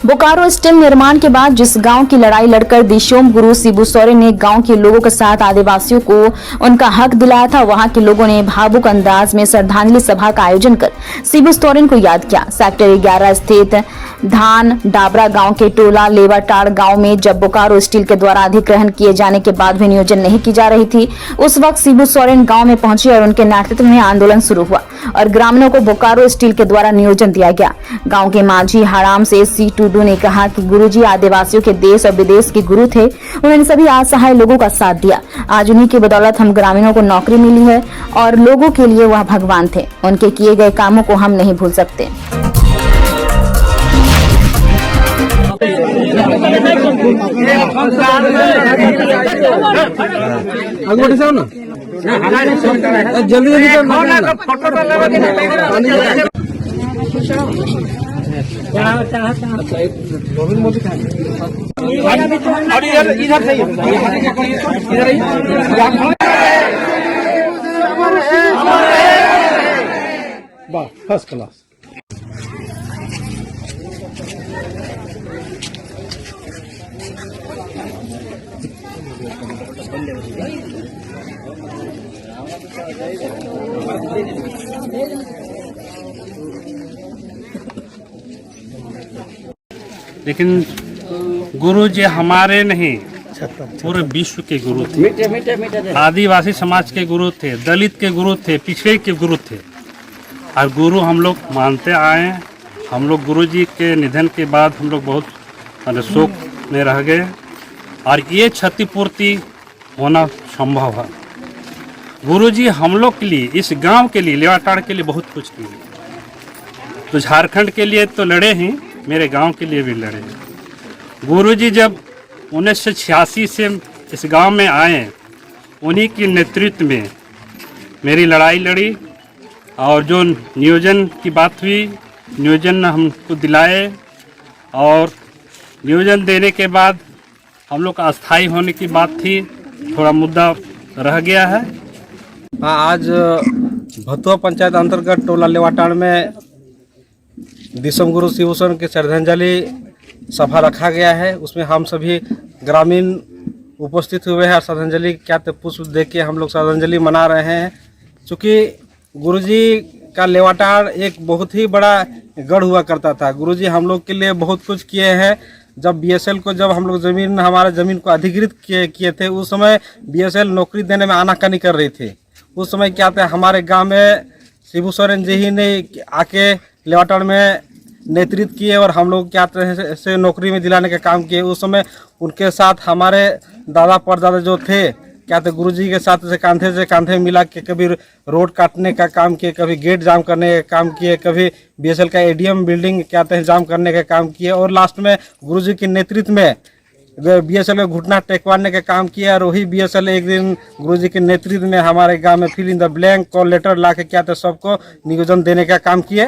Bokaro steel निर्माण के बाद जिस गांव की लड़ाई लड़कर दिशोम गुरु शिबू सोरेन ने गांव के लोगों के साथ आदिवासियों को उनका हक दिलाया था, वहां के लोगों ने भावुक अंदाज में श्रद्धांजलि सभा का आयोजन कर शिबू सोरेन को याद किया। सेक्टर 11 स्थित धान डाबरा गांव के टोला लेवाटाड़ गांव में जब बोकारो स्टील के द्वारा अधिग्रहण किए जाने के बाद भी नियोजन नहीं की जा रही थी, उस वक्त शिबू सोरेन गांव में पहुंचे और उनके नेतृत्व में आंदोलन शुरू हुआ और ग्रामीणों को बोकारो स्टील के द्वारा नियोजन दिया गया। गांव के माझी हराम से सी टूडू ने कहा कि गुरुजी आदिवासियों के देश और विदेश के गुरु थे, उन्होंने सभी असहाय लोगों का साथ दिया। आज उन्हीं की बदौलत हम ग्रामीणों को नौकरी मिली है और लोगों के लिए वह भगवान थे। उनके किए गए कामों को हम नहीं भूल सकते। जल्दी इधर से वाह, फर्स्ट क्लास। लेकिन गुरु जी हमारे नहीं, पूरे विश्व के गुरु थे। आदिवासी समाज के गुरु थे, दलित के गुरु थे, पिछड़े के गुरु थे और गुरु हम लोग मानते आए हैं। हम लोग गुरु जी के निधन के बाद हम लोग बहुत शोक में रह गए और ये क्षतिपूर्ति होना संभव है। गुरु जी हम लोग के लिए, इस गांव के लिए, लेवाटाड़ के लिए बहुत कुछ किए। तो झारखंड के लिए तो लड़े ही, मेरे गांव के लिए भी लड़े। गुरुजी जब 1986 से इस गांव में आए, उन्हीं के नेतृत्व में मेरी लड़ाई लड़ी और जो नियोजन की बात हुई, नियोजन हमको दिलाए और नियोजन देने के बाद हम लोग का अस्थायी होने की बात थी, थोड़ा मुद्दा रह गया है। आज भतुआ पंचायत अंतर्गत टोला लेवाटाड़ में दिशोम गुरु शिबू सोरेन की श्रद्धांजलि सभा रखा गया है। उसमें हम सभी ग्रामीण उपस्थित हुए हैं। श्रद्धांजलि क्या पुष्प दे के हम लोग श्रद्धांजलि मना रहे हैं। चूँकि गुरुजी का लेवाटाड़ एक बहुत ही बड़ा गढ़ हुआ करता था। गुरुजी हम लोग के लिए बहुत कुछ किए हैं। जब बीएसएल को, जब हम लोग हमारे ज़मीन को अधिकृत किए थे, उस समय बीएसएल नौकरी देने में आनाकानी कर रही थी। उस समय क्या था, हमारे गाँव में शिबू सोरेन जी ही ने आके लेवाटाड़ में नेतृत्व किए और हम लोग क्या से नौकरी में दिलाने का काम किए। उस समय उनके साथ हमारे दादा परदादा जो थे, क्या थे, गुरुजी के साथ से कांधे मिला के कभी रोड काटने का काम किए, कभी गेट जाम करने का काम किए, कभी बीएसएल का एडीएम बिल्डिंग क्या थे जाम करने का काम किए और लास्ट में गुरुजी के नेतृत्व में बीएसएल का घुटना टेकवाने का काम किया। और वही बीएसएल एक दिन गुरुजी के नेतृत्व में हमारे गांव में fill in the blank call letter ला के क्या थे सबको नियोजन देने का काम किए।